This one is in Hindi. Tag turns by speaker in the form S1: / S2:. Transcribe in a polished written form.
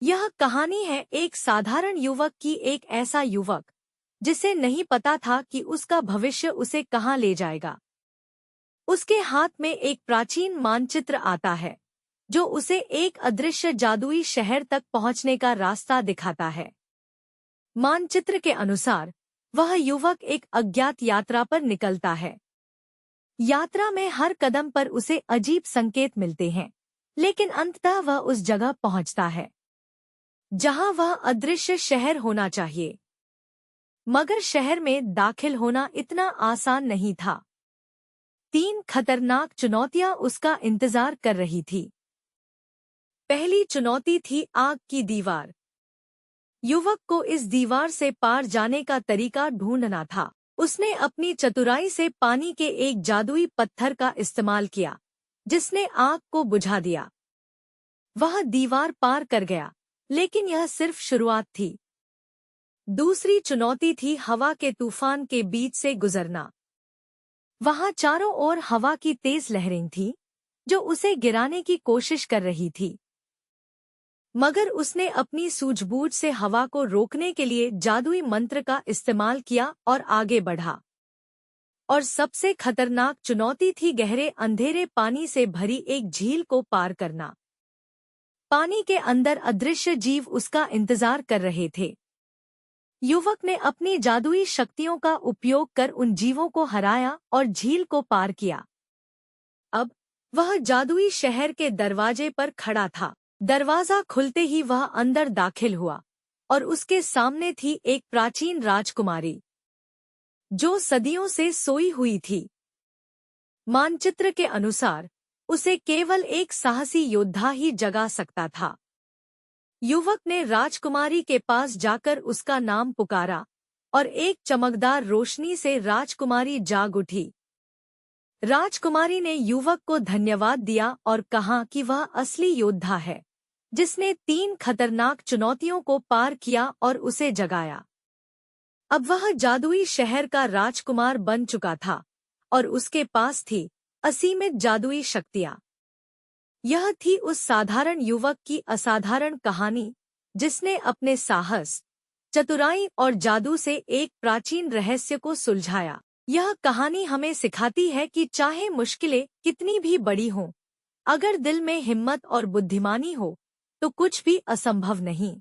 S1: यह कहानी है एक साधारण युवक की, एक ऐसा युवक जिसे नहीं पता था कि उसका भविष्य उसे कहाँ ले जाएगा। उसके हाथ में एक प्राचीन मानचित्र आता है जो उसे एक अदृश्य जादुई शहर तक पहुंचने का रास्ता दिखाता है। मानचित्र के अनुसार वह युवक एक अज्ञात यात्रा पर निकलता है। यात्रा में हर कदम पर उसे अजीब संकेत मिलते हैं, लेकिन अंततः वह उस जगह पहुंचता है जहां वह अदृश्य शहर होना चाहिए। मगर शहर में दाखिल होना इतना आसान नहीं था। 3 खतरनाक चुनौतियां उसका इंतजार कर रही थी। पहली चुनौती थी आग की दीवार। युवक को इस दीवार से पार जाने का तरीका ढूंढना था। उसने अपनी चतुराई से पानी के एक जादुई पत्थर का इस्तेमाल किया, जिसने आग को बुझा दिया। वह दीवार पार कर गया, लेकिन यह सिर्फ शुरुआत थी। दूसरी चुनौती थी हवा के तूफान के बीच से गुजरना। वहां चारों ओर हवा की तेज लहरें थीं, जो उसे गिराने की कोशिश कर रही थी। मगर उसने अपनी सूझबूझ से हवा को रोकने के लिए जादुई मंत्र का इस्तेमाल किया और आगे बढ़ा। और सबसे खतरनाक चुनौती थी गहरे अंधेरे पानी से भरी एक झील को पार करना। पानी के अंदर अदृश्य जीव उसका इंतजार कर रहे थे। युवक ने अपनी जादुई शक्तियों का उपयोग कर उन जीवों को हराया और झील को पार किया। अब वह जादुई शहर के दरवाजे पर खड़ा था। दरवाजा खुलते ही वह अंदर दाखिल हुआ और उसके सामने थी एक प्राचीन राजकुमारी जो सदियों से सोई हुई थी। मानचित्र के अनुसार उसे केवल एक साहसी योद्धा ही जगा सकता था। युवक ने राजकुमारी के पास जाकर उसका नाम पुकारा और एक चमकदार रोशनी से राजकुमारी जाग उठी। राजकुमारी ने युवक को धन्यवाद दिया और कहा कि वह असली योद्धा है, जिसने 3 खतरनाक चुनौतियों को पार किया और उसे जगाया। अब वह जादुई शहर का राजकुमार बन चुका था और उसके पास थी असीमित जादुई शक्तियाँ। यह थी उस साधारण युवक की असाधारण कहानी, जिसने अपने साहस, चतुराई और जादू से एक प्राचीन रहस्य को सुलझाया। यह कहानी हमें सिखाती है कि चाहे मुश्किलें कितनी भी बड़ी हों, अगर दिल में हिम्मत और बुद्धिमानी हो, तो कुछ भी असंभव नहीं।